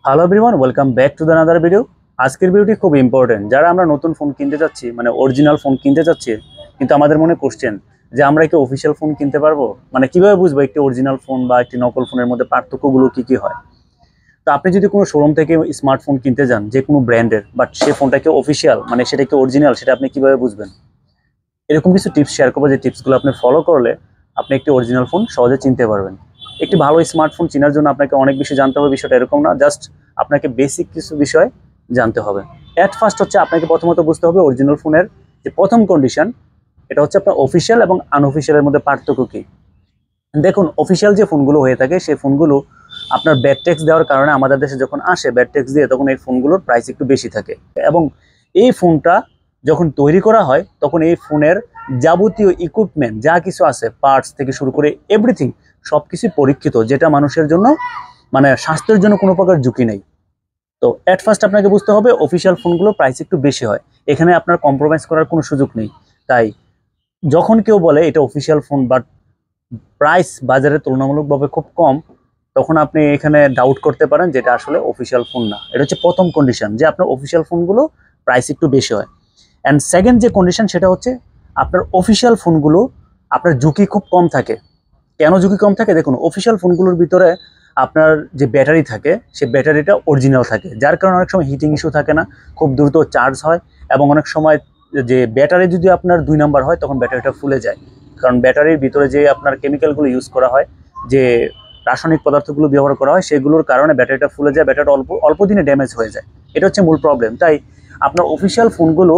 Hello everyone, welcome back to the another video. আজকের ভিডিওটি খুব ইম্পর্টেন্ট। যারা আমরা নতুন ফোন কিনতে যাচ্ছি, মানে অরিজিনাল ফোন কিনতে যাচ্ছি, কিন্তু আমাদের মনে কোশ্চেন যে আমরা কি অফিসিয়াল ফোন কিনতে পারবো, মানে কিভাবে বুঝবো একটি অরিজিনাল ফোন বা একটি নকল ফোনের মধ্যে পার্থক্যগুলো কি কি হয়। তো আপনি যদি কোনো শোরুম থেকে স্মার্টফোন কিনতে যান যে কোনো ব্র্যান্ডের, বাট সে ফোনটাকে অফিসিয়াল মানে সেটা কি অরিজিনাল, সেটা আপনি কিভাবে বুঝবেন? এরকম কিছু টিপস শেয়ার করবো, যে টিপসগুলো আপনি ফলো করলে আপনি একটি অরিজিনাল ফোন সহজে চিনতে পারবেন। একটি ভালো স্মার্টফোন চেনার জন্য আপনাকে অনেক বেশি জানতে হবে, বিষয়টা এরকম না। জাস্ট আপনাকে বেসিক কিছু বিষয় জানতে হবে। অ্যাট ফার্স্ট হচ্ছে আপনাকে প্রথমত বুঝতে হবে অরিজিনাল ফোনের যে প্রথম কন্ডিশন, এটা হচ্ছে আপনার অফিসিয়াল এবং আনঅফিসিয়ালের মধ্যে পার্থক্য কী। দেখুন, অফিসিয়াল যে ফোনগুলো হয়ে থাকে সেই ফোনগুলো আপনার ব্যাড ট্যাক্স দেওয়ার কারণে আমাদের দেশে যখন আসে ব্যাড ট্যাক্স দিয়ে, তখন এই ফোনগুলোর প্রাইস একটু বেশি থাকে। এবং এই ফোনটা যখন তৈরি করা হয় তখন এই ফোনের যাবতীয় ইকুইপমেন্ট যা কিছু আছে, পার্টস থেকে শুরু করে এভরিথিং সব কিছুই পরীক্ষিত, যেটা মানুষের জন্য মানে স্বাস্থ্যের জন্য কোনো প্রকার ঝুঁকি নেই। তো অ্যাট ফার্স্ট আপনাকে বুঝতে হবে অফিসিয়াল ফোনগুলোর প্রাইস একটু বেশি হয়, এখানে আপনার কম্প্রোমাইজ করার কোনো সুযোগ নেই। তাই যখন কেউ বলে এটা অফিসিয়াল ফোন বাট প্রাইস বাজারে তুলনামূলকভাবে খুব কম, তখন আপনি এখানে ডাউট করতে পারেন যে এটা আসলে অফিসিয়াল ফোন না। এটা হচ্ছে প্রথম কন্ডিশন, যে আপনার অফিসিয়াল ফোনগুলো প্রাইস একটু বেশি হয়। অ্যান্ড সেকেন্ড যে কন্ডিশন, সেটা হচ্ছে আপনার অফিসিয়াল ফোনগুলো আপনার ঝুঁকি খুব কম থাকে। কেন ঝুঁকি কম থাকে? দেখুন, অফিসিয়াল ফোনগুলোর ভিতরে আপনার যে ব্যাটারি থাকে সেই ব্যাটারিটা অরিজিনাল থাকে, যার কারণে অনেক সময় হিটিং ইস্যু থাকে না, খুব দ্রুত চার্জ হয়। এবং অনেক সময় যে ব্যাটারি যদি আপনার 2 নাম্বার হয় তখন ব্যাটারিটা ফুলে যায়, কারণ ব্যাটারির ভিতরে যে আপনার কেমিক্যালগুলো ইউজ করা হয়, যে রাসায়নিক পদার্থগুলো ব্যবহার করা হয়, সেগুলোর কারণে ব্যাটারিটা ফুলে যায়, ব্যাটারিটা অল্প অল্প দিনে ড্যামেজ হয়ে যায়। এটা হচ্ছে মূল প্রবলেম। তাই আপনার অফিসিয়াল ফোনগুলো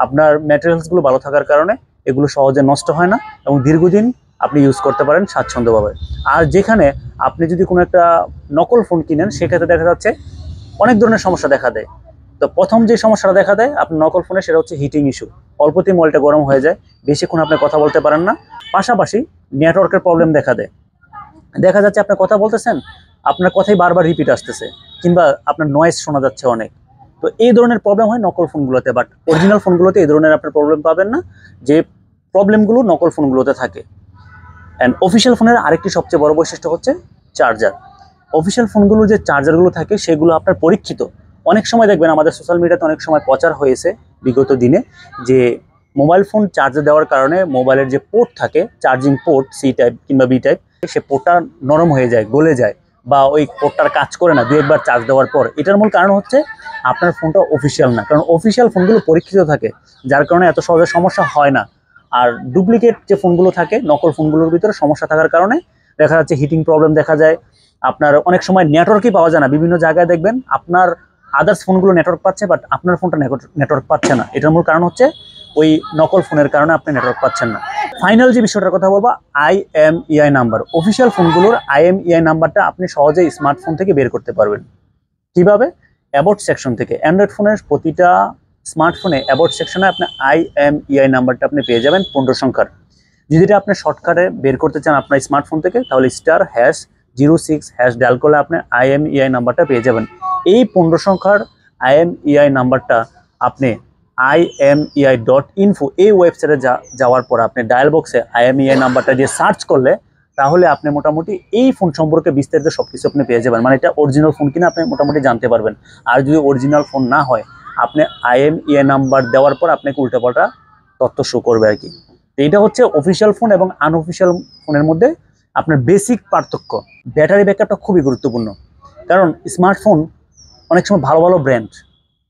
আপনার ম্যাটেরিয়ালসগুলো ভালো থাকার কারণে এগুলো সহজে নষ্ট হয় না এবং দীর্ঘদিন আপনি ইউজ করতে পারেন স্বাচ্ছন্দ্যভাবে। আর যেখানে আপনি যদি কোনো একটা নকল ফোন কিনেন, সেক্ষেত্রে দেখা যাচ্ছে অনেক ধরনের সমস্যা দেখা দেয়। তো প্রথম যে সমস্যাটা দেখা দেয় আপনার নকল ফোনে, সেটা হচ্ছে হিটিং ইস্যু। অল্পতেই মোবাইলটা গরম হয়ে যায়, বেশিক্ষণ আপনি কথা বলতে পারেন না। পাশাপাশি নেটওয়ার্কের প্রবলেম দেখা দেয়। দেখা যাচ্ছে আপনি কথা বলতেছেন, আপনার কথাই বারবার রিপিট আসতেছে, কিংবা আপনার নয়েজ শোনা যাচ্ছে অনেক। তো এই ধরনের প্রবলেম হয় নকল ফোনগুলোতে, বাট অরিজিনাল ফোনগুলোতে এই ধরনের আপনার প্রবলেম পাবেন না, যে প্রবলেমগুলো নকল ফোনগুলোতে থাকে। অ্যান্ড অফিসিয়াল ফোনের আরেকটি সবচেয়ে বড় বৈশিষ্ট্য হচ্ছে চার্জার। অফিসিয়াল ফোনগুলোর যে চার্জারগুলো থাকে সেগুলো আপনার পরীক্ষিত। অনেক সময় দেখবেন আমাদের সোশ্যাল মিডিয়াতে অনেক সময় প্রচার হয়েছে বিগত দিনে, যে মোবাইল ফোন চার্জে দেওয়ার কারণে মোবাইলের যে পোর্ট থাকে, চার্জিং পোর্ট সি টাইপ কিংবা বি টাইপ, সে পোর্টটা নরম হয়ে যায়, গলে যায়, বা ওই পোর্টটার কাজ করে না 2-1 বার চার্জ দেওয়ার পর। এটার মূল কারণ হচ্ছে আপনার ফোনটা অফিসিয়াল না, কারণ অফিসিয়াল ফোনগুলো পরীক্ষিত থাকে, যার কারণে এত সহজে সমস্যা হয় না। আর ডুপ্লিকেট যে ফোনগুলো থাকে, নকল ফোনগুলোর ভিতরে সমস্যা থাকার কারণে দেখা যাচ্ছে হিটিং প্রবলেম দেখা যায়। আপনার অনেক সময় নেটওয়ার্কই পাওয়া যায় না। বিভিন্ন জায়গায় দেখবেন আপনার আদার্স ফোনগুলো নেটওয়ার্ক পাচ্ছে, বাট আপনার ফোনটা নেটওয়ার্ক পাচ্ছে না। এটার মূল কারণ হচ্ছে ওই নকল ফোনের কারণে আপনি নেটওয়ার্ক পাচ্ছেন না। ফাইনাল যে বিষয়টার কথা বলবো, IMEI নাম্বার। অফিসিয়াল ফোনগুলোর IMEI নাম্বারটা আপনি সহজেই স্মার্টফোন থেকে বের করতে পারবেন। কিভাবে? অ্যাবাউট সেকশন থেকে। অ্যান্ড্রয়েড ফোনের প্রতিটা স্মার্টফোনে অ্যাবাউট সেকশনে আপনি IMEI নাম্বারটা আপনি পেয়ে যাবেন 15 সংখ্যার। যদি এটা আপনি শর্টকাটে বের করতে চান আপনার স্মার্টফোন থেকে, তাহলে *#06# ডায়াল করলে আপনি IMEI নাম্বারটা পেয়ে যাবেন। এই 15 সংখ্যার IMEI নাম্বারটা আপনি imei.info এই ওয়েবসাইটে যাওয়ার পর আপনি ডায়াল বক্সে IMEI নাম্বারটা দিয়ে সার্চ করলে, তাহলে আপনি মোটামুটি এই ফোন সম্পর্কে বিস্তারিত সবকিছু আপনি পেয়ে যাবেন। মানে এটা অরিজিনাল ফোন কিনা আপনি মোটামুটি জানতে পারবেন। আর যদি অরিজিনাল ফোন না হয়, আপনি IMEI নাম্বার দেওয়ার পর আপনাকে উল্টাপাল্টা তথ্য শো করবে আর কি। তো এটা হচ্ছে অফিসিয়াল ফোন এবং আনঅফিসিয়াল ফোনের মধ্যে আপনার বেসিক পার্থক্য। ব্যাটারি ব্যাকআপটা খুবই গুরুত্বপূর্ণ, কারণ স্মার্টফোন অনেক সময় ভালো ভালো ব্র্যান্ড,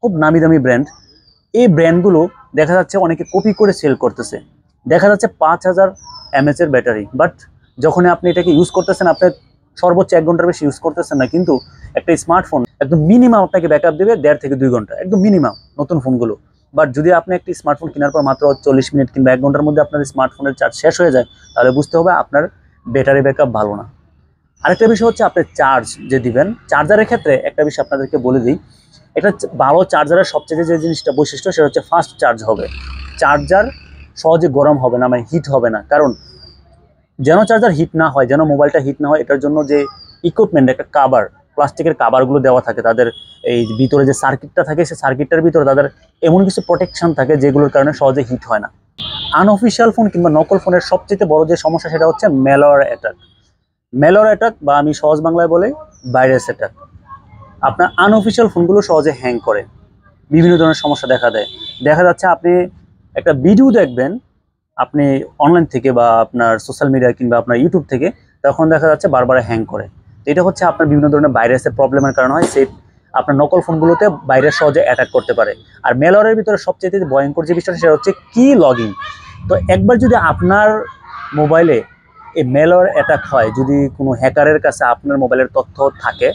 খুব নামি দামি ব্র্যান্ড, এই ব্র্যান্ডগুলো দেখা যাচ্ছে অনেকে কপি করে সেল করতেছে। দেখা যাচ্ছে 5000 mAh এর ব্যাটারি, বাট যখন আপনি এটাকে ইউজ করতেছেন, আপনি সর্বোচ্চ 1 ঘন্টার বেশি ইউজ করতেছেন না, কিন্তু একটা স্মার্টফোন একদম মিনিমাম আপনাকে ব্যাকআপ দেবে 1.5 থেকে 2 ঘন্টা, একদম মিনিমাম নতুন ফোনগুলো। বাট যদি আপনি একটি স্মার্টফোন কেনার পর মাত্র 40 মিনিট কিংবা 1 ঘন্টার মধ্যে আপনার স্মার্টফোনের চার্জ শেষ হয়ে যায়, তাহলে বুঝতে হবে আপনার ব্যাটারি ব্যাকআপ ভালো না। আরেকটা বিষয় হচ্ছে আপনি চার্জ যে দিবেন, চার্জারের ক্ষেত্রে একটা বিষয় আপনাদেরকে বলে দিই। এটা ভালো চার্জারের সবচেয়ে যে জিনিসটা বৈশিষ্ট্য, সেটা হচ্ছে ফাস্ট চার্জ হবে। চার্জার সহজে গরম হবে না, মানে হিট হবে না। কারণ যেন চার্জার হিট না হয়, যেন মোবাইলটা হিট না হয়, এটার জন্য যে ইকুইপমেন্ট, একটা কাভার, প্লাস্টিকের কাভারগুলো দেওয়া থাকে, তাদের এই ভিতরে যে সার্কিটটা থাকে, সেই সার্কিটটার ভিতরে তাদের এমন কিছু প্রোটেকশন থাকে যেগুলোর কারণে সহজে হিট হয় না। আনঅফিসিয়াল ফোন কিংবা নকল ফোনের সবচেয়ে বড় যে সমস্যা, সেটা হচ্ছে ম্যালওয়্যার অ্যাটাক। ম্যালওয়্যার অ্যাটাক, বা আমি সহজ বাংলায় বলে ভাইরাস অ্যাটাক। আপনার আনঅফিসিয়াল ফোনগুলো সহজে হ্যাং করে, বিভিন্ন ধরনের সমস্যা দেখা দেয়। দেখা যাচ্ছে আপনি একটা ভিডিও দেখবেন আপনি অনলাইন থেকে বা আপনার সোশ্যাল মিডিয়া কিংবা আপনার ইউটিউব থেকে, তখন দেখা যাচ্ছে বারবার হ্যাং করে। তো এটা হচ্ছে আপনার বিভিন্ন ধরনের ভাইরাসের প্রবলেমের কারণে হয়। সেই আপনার নকল ফোনগুলোতে ভাইরাস সহজে অ্যাটাক করতে পারে। আর ম্যালওয়্যারের ভিতরে সবচেয়ে ভয়ঙ্কর যে বিষয়টা সেটা হচ্ছে কি লগইন। তো একবার যদি আপনার মোবাইলে এই ম্যালওয়্যার অ্যাটাক হয়, যদি কোনো হ্যাকারের কাছে আপনার মোবাইলের তথ্য থাকে,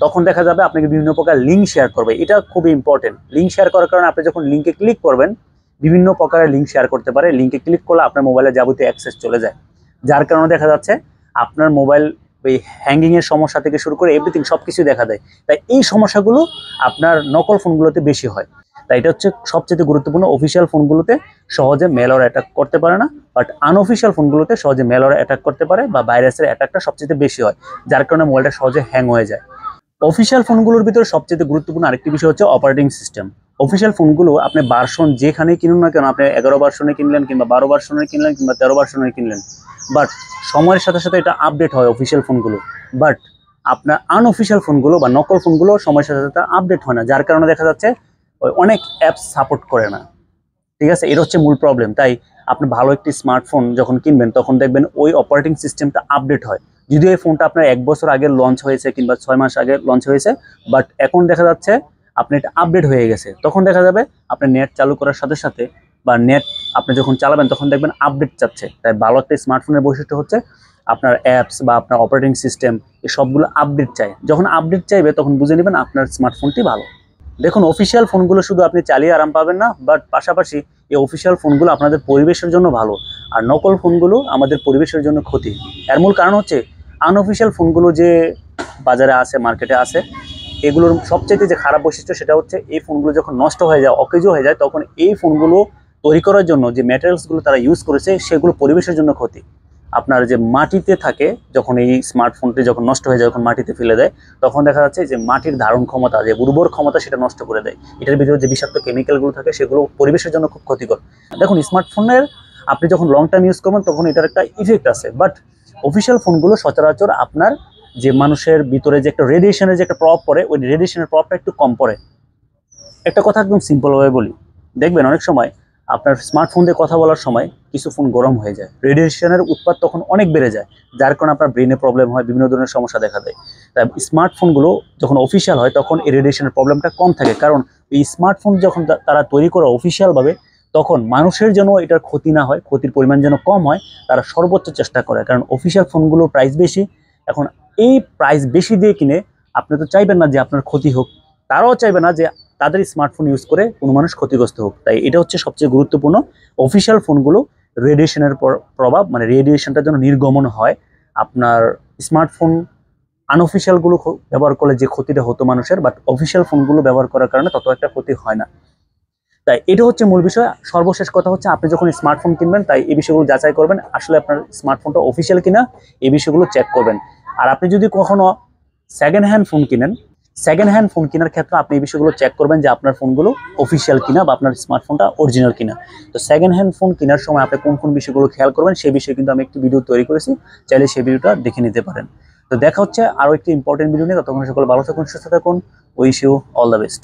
তখন দেখা যাবে আপনাকে বিভিন্ন প্রকার লিঙ্ক শেয়ার করবে। এটা খুবই ইম্পর্টেন্ট। লিঙ্ক শেয়ার করার কারণে আপনি যখন লিঙ্কে ক্লিক করবেন, বিভিন্ন প্রকারের লিঙ্ক শেয়ার করতে পারে। লিঙ্কে ক্লিক করলে আপনার মোবাইলে যাবতীয় অ্যাক্সেস চলে যায়, যার কারণে দেখা যাচ্ছে আপনার মোবাইল ওই হ্যাঙ্গিংয়ের সমস্যা থেকে শুরু করে এভরিথিং সব কিছু দেখা দেয়। তাই এই সমস্যাগুলো আপনার নকল ফোনগুলোতে বেশি হয়। তাই এটা হচ্ছে সবচেয়ে গুরুত্বপূর্ণ। অফিসিয়াল ফোনগুলোতে সহজে ম্যালওয়্যার অ্যাটাক করতে পারে না, বাট আনঅফিসিয়াল ফোনগুলোতে সহজে ম্যালওয়্যার অ্যাটাক করতে পারে বা ভাইরাসের অ্যাটাকটা সবচেয়ে বেশি হয়, যার কারণে মোবাইলটা সহজে হ্যাং হয়ে যায়। অফিসিয়াল ফোনগুলোর ভিতরে সবচেয়ে গুরুত্বপূর্ণ আরেকটি বিষয় হচ্ছে অপারেটিং সিস্টেম। অফিসিয়াল ফোনগুলো আপনি ভার্সন যেখানেই কিনুন না কেন, আপনি 11 ভার্সনে কিনলেন কিংবা 12 ভার্সনে কিনলেন কিংবা 13 ভার্সনে কিনলেন, বাট সময়ের সাথে সাথে এটা আপডেট হয় অফিসিয়াল ফোনগুলো। বাট আপনার আনঅফিসিয়াল ফোনগুলো বা নকল ফোনগুলো সময়ের সাথে সাথে আপডেট হয় না, যার কারণে দেখা যাচ্ছে অনেক অ্যাপস সাপোর্ট করে না। ঠিক আছে, এটা হচ্ছে মূল প্রবলেম। তাই আপনি ভালো একটি স্মার্টফোন যখন কিনবেন তখন দেখবেন ওই অপারেটিং সিস্টেমটা আপডেট হয়। যদিও এই ফোনটা আপনার 1 বছর আগে লঞ্চ হয়েছে কিংবা 6 মাস আগে লঞ্চ হয়েছে, বাট এখন দেখা যাচ্ছে আপনি এটা আপডেট হয়ে গেছে। তখন দেখা যাবে আপনি নেট চালু করার সাথে সাথে বা নেট আপনি যখন চালাবেন তখন দেখবেন আপডেট চাচ্ছে। তাই ভালো একটা স্মার্টফোনের বৈশিষ্ট্য হচ্ছে আপনার অ্যাপস বা আপনার অপারেটিং সিস্টেম এই সবগুলো আপডেট চায়। যখন আপডেট চাইবে তখন বুঝে নেবেন আপনার স্মার্টফোনটি ভালো। দেখুন, অফিসিয়াল ফোনগুলো শুধু আপনি চালিয়ে আরাম পাবেন না, বাট পাশাপাশি এই অফিসিয়াল ফোনগুলো আপনাদের পরিবেশের জন্য ভালো, আর নকল ফোনগুলো আমাদের পরিবেশের জন্য ক্ষতি। এর মূল কারণ হচ্ছে আনঅফিসিয়াল ফোনগুলো যে বাজারে আছে, মার্কেটে আছে, এগুলোর সবচেয়ে যে খারাপ বৈশিষ্ট্য সেটা হচ্ছে এই ফোনগুলো যখন নষ্ট হয়ে যায়, অকেজো হয়ে যায়, তখন এই ফোনগুলো তৈরি করার জন্য যে ম্যাটেরিয়ালসগুলো তারা ইউজ করেছে সেগুলো পরিবেশের জন্য ক্ষতি। আপনার যে মাটিতে থাকে, যখন এই স্মার্টফোনটি যখন নষ্ট হয়ে যায়, যখন মাটিতে ফেলে দেয়, তখন দেখা যাচ্ছে যে মাটির ধারণ ক্ষমতা, যে উর্বর ক্ষমতা, সেটা নষ্ট করে দেয়। এটার ভিতরে যে বিষাক্ত কেমিক্যালগুলো থাকে সেগুলো পরিবেশের জন্য খুব ক্ষতিকর। দেখুন, স্মার্টফোনের আপনি যখন লং টাইম ইউজ করবেন তখন এটার একটা ইফেক্ট আছে, বাট অফিসিয়াল ফোনগুলো সচরাচর আপনার যে মানুষের ভিতরে যে একটা রেডিয়েশনের যে একটা প্রভাব পড়ে, ওই রেডিয়েশনের প্রভাবটা একটু কম পড়ে। একটা কথা একদম সিম্পলভাবে বলি, দেখবেন অনেক সময় আপনার স্মার্টফোন দিয়ে কথা বলার সময় কিছু ফোন গরম হয়ে যায়, রেডিয়েশনের উৎপাদ তখন অনেক বেড়ে যায়, যার কারণে আপনার ব্রেনে প্রবলেম হয়, বিভিন্ন ধরনের সমস্যা দেখা দেয়। তাই স্মার্টফোনগুলো যখন অফিসিয়াল হয় তখন এই রেডিয়েশনের প্রবলেমটা কম থাকে, কারণ এই স্মার্টফোন যখন তারা তৈরি করে অফিসিয়ালভাবে, তখন মানুষের যেন এটার ক্ষতি না হয়, ক্ষতির পরিমাণ যেন কম হয়, তারা সর্বোচ্চ চেষ্টা করে। কারণ অফিসিয়াল ফোনগুলোর প্রাইস বেশি। এখন এই প্রাইস বেশি দিয়ে কিনে আপনি তো চাইবেন না যে আপনার ক্ষতি হোক, তারাও চাইবে না যে তাদের স্মার্টফোন ইউজ করে কোনো মানুষ ক্ষতিগ্রস্ত হোক। তাই এটা হচ্ছে সবচেয়ে গুরুত্বপূর্ণ। অফিসিয়াল ফোনগুলো রেডিয়েশনের প্রভাব, মানে রেডিয়েশনটা যেন নির্গমন হয়। আপনার স্মার্টফোন আনঅফিসিয়ালগুলো ব্যবহার করলে যে ক্ষতিটা হতো মানুষের, বাট অফিসিয়াল ফোনগুলো ব্যবহার করার কারণে তত একটা ক্ষতি হয় না। তাই এটা হচ্ছে মূল বিষয়। সর্বশেষ কথা হচ্ছে আপনি যখন স্মার্টফোন কিনবেন, তাই এই বিষয়গুলো যাচাই করবেন আসলে আপনার স্মার্টফোনটা অফিসিয়াল কিনা, এই বিষয়গুলো চেক করবেন। আর আপনি যদি কখনো সেকেন্ড হ্যান্ড ফোন কিনেন, সেকেন্ড হ্যান্ড ফোন কেনার ক্ষেত্রে আপনি এই বিষয়গুলো চেক করবেন যে আপনার ফোনগুলো অফিসিয়াল কিনা বা আপনার স্মার্টফোনটা অরিজিনাল কিনা। তো সেকেন্ড হ্যান্ড ফোন কেনার সময় আপনি কোন কোন বিষয়গুলো খেয়াল করবেন সেই বিষয়ে কিন্তু আমি একটি ভিডিও তৈরি করেছি, চাইলে সেই ভিডিওটা দেখে নিতে পারেন। তো দেখা হচ্ছে আরও একটি ইম্পর্টেন্ট ভিডিও নিয়ে। ততক্ষণ সকলে ভালো থাকুন, সুস্থ থাকুন। Wish you all the best.